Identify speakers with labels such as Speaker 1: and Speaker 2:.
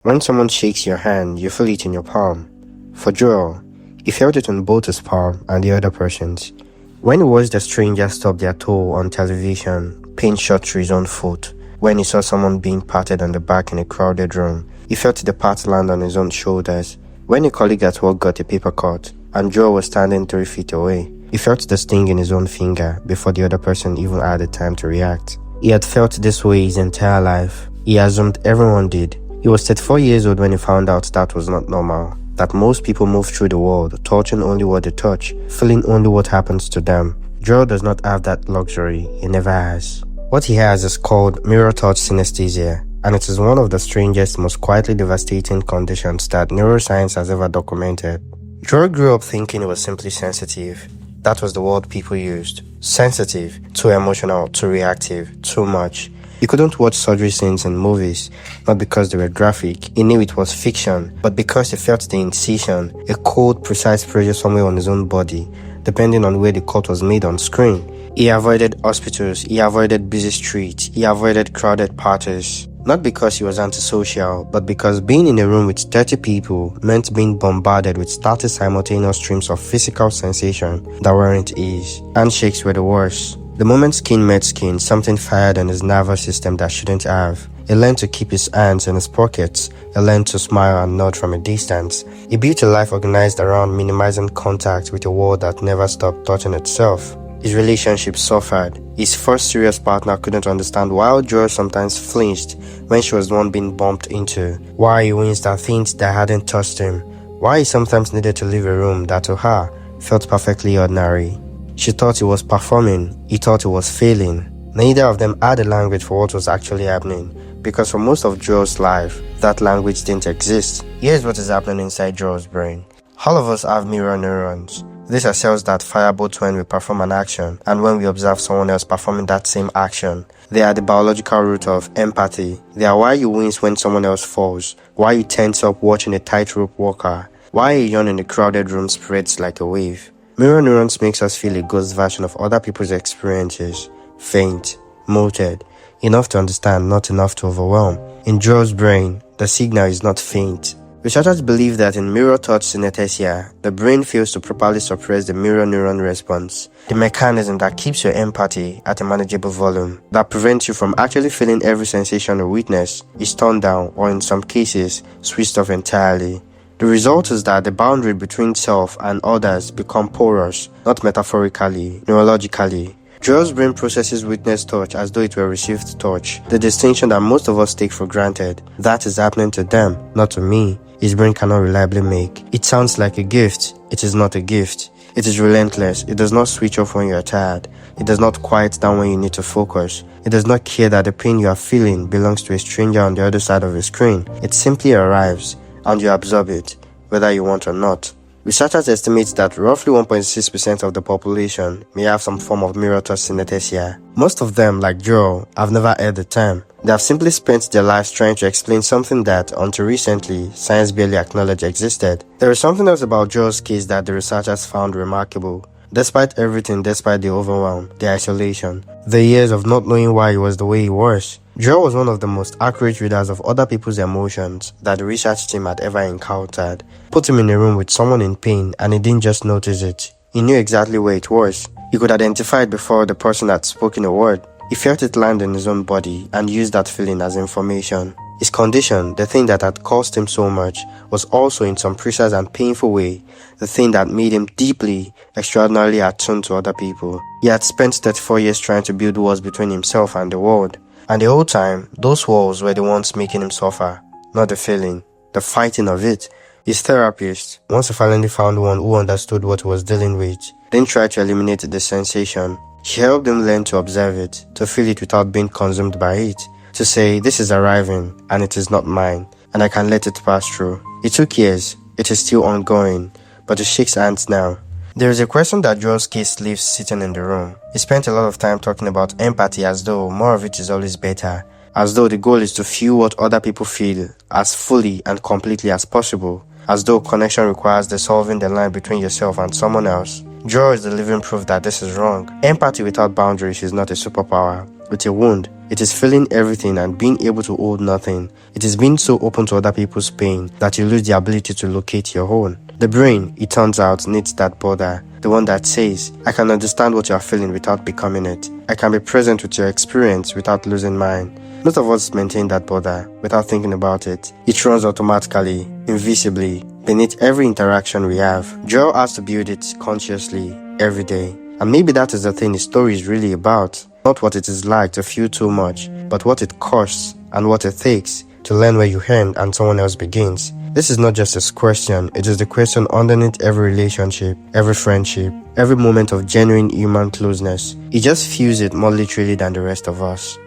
Speaker 1: When someone shakes your hand, you feel it in your palm. For Joel, he felt it on both his palm and the other person's. When he watched a stranger stub their toe on television, pin shot through his own foot. When he saw someone being patted on the back in a crowded room, he felt the pat land on his own shoulders. When a colleague at work got a paper cut, and Joel was standing 3 feet away, he felt the sting in his own finger before the other person even had the time to react. He had felt this way his entire life. He assumed everyone did. He was 34 years old when he found out that was not normal, that most people move through the world touching only what they touch, feeling only what happens to them. Joel does not have that luxury, he never has. What he has is called mirror touch synesthesia, and it is one of the strangest, most quietly devastating conditions that neuroscience has ever documented. Joel grew up thinking he was simply sensitive. That was the word people used. Sensitive, too emotional, too reactive, too much. He couldn't watch surgery scenes in movies, not because they were graphic, he knew it was fiction, but because he felt the incision, a cold, precise pressure somewhere on his own body, depending on where the cut was made on screen. He avoided hospitals, he avoided busy streets, he avoided crowded parties. Not because he was antisocial, but because being in a room with 30 people meant being bombarded with 30 simultaneous streams of physical sensation that weren't his. Handshakes were the worst. The moment skin met skin, something fired on his nervous system that shouldn't have. He learned to keep his hands in his pockets. He learned to smile and nod from a distance. He built a life organized around minimizing contact with a world that never stopped touching itself. His relationship suffered. His first serious partner couldn't understand why Joel sometimes flinched when she was the one being bumped into, why he winced at things that hadn't touched him, why he sometimes needed to leave a room that to her felt perfectly ordinary. She thought he was performing, he thought he was failing. Neither of them had a language for what was actually happening, because for most of Joel's life, that language didn't exist. Here's what is happening inside Joel's brain. All of us have mirror neurons. These are cells that fire both when we perform an action and when we observe someone else performing that same action. They are the biological root of empathy. They are why you wince when someone else falls, why you tense up watching a tightrope walker, why a yawn in a crowded room spreads like a wave. Mirror neurons makes us feel a ghost version of other people's experiences. Faint, muted, enough to understand, not enough to overwhelm. In Joel's brain, the signal is not faint. Researchers believe that in mirror touch synesthesia, the brain fails to properly suppress the mirror neuron response, the mechanism that keeps your empathy at a manageable volume, that prevents you from actually feeling every sensation or witness, is turned down or in some cases, switched off entirely. The result is that the boundary between self and others become porous, not metaphorically, neurologically. Joel's brain processes witness touch as though it were received touch, the distinction that most of us take for granted. That is happening to them, not to me. His brain cannot reliably make. It sounds like a gift. It is not a gift. It is relentless. It does not switch off when you are tired. It does not quiet down when you need to focus. It does not care that the pain you are feeling belongs to a stranger on the other side of a screen. It simply arrives, and you absorb it, whether you want or not. Researchers estimate that roughly 1.6% of the population may have some form of mirror touch synesthesia. Most of them, like Joel, have never heard the term. They have simply spent their lives trying to explain something that, until recently, science barely acknowledged existed. There is something else about Joel's case that the researchers found remarkable. Despite everything, despite the overwhelm, the isolation, the years of not knowing why he was the way he was, Joel was one of the most accurate readers of other people's emotions that the research team had ever encountered. Put him in a room with someone in pain and he didn't just notice it. He knew exactly where it was. He could identify it before the person had spoken a word. He felt it land in his own body and used that feeling as information. His condition, the thing that had caused him so much, was also in some precise and painful way the thing that made him deeply, extraordinarily attuned to other people. He had spent 34 years trying to build walls between himself and the world. And the whole time, those walls were the ones making him suffer, not the feeling, the fighting of it. His therapist, once he finally found one who understood what he was dealing with, didn't try to eliminate the sensation. She helped him learn to observe it, to feel it without being consumed by it, to say, this is arriving, and it is not mine, and I can let it pass through. It took years, it is still ongoing, but it shakes hands now. There is a question that Joel's case leaves sitting in the room. He spent a lot of time talking about empathy as though more of it is always better, as though the goal is to feel what other people feel as fully and completely as possible, as though connection requires dissolving the line between yourself and someone else. Joel is the living proof that this is wrong. Empathy without boundaries is not a superpower. It's a wound. It is feeling everything and being able to hold nothing. It is being so open to other people's pain that you lose the ability to locate your own. The brain, it turns out, needs that border. The one that says, I can understand what you are feeling without becoming it. I can be present with your experience without losing mine. Most of us maintain that border without thinking about it. It runs automatically, invisibly, beneath every interaction we have. Joel has to build it consciously, every day. And maybe that is the thing the story is really about. Not what it is like to feel too much, but what it costs and what it takes to learn where you end and someone else begins. This is not just a question, it is the question underneath every relationship, every friendship, every moment of genuine human closeness. It just feels it more literally than the rest of us.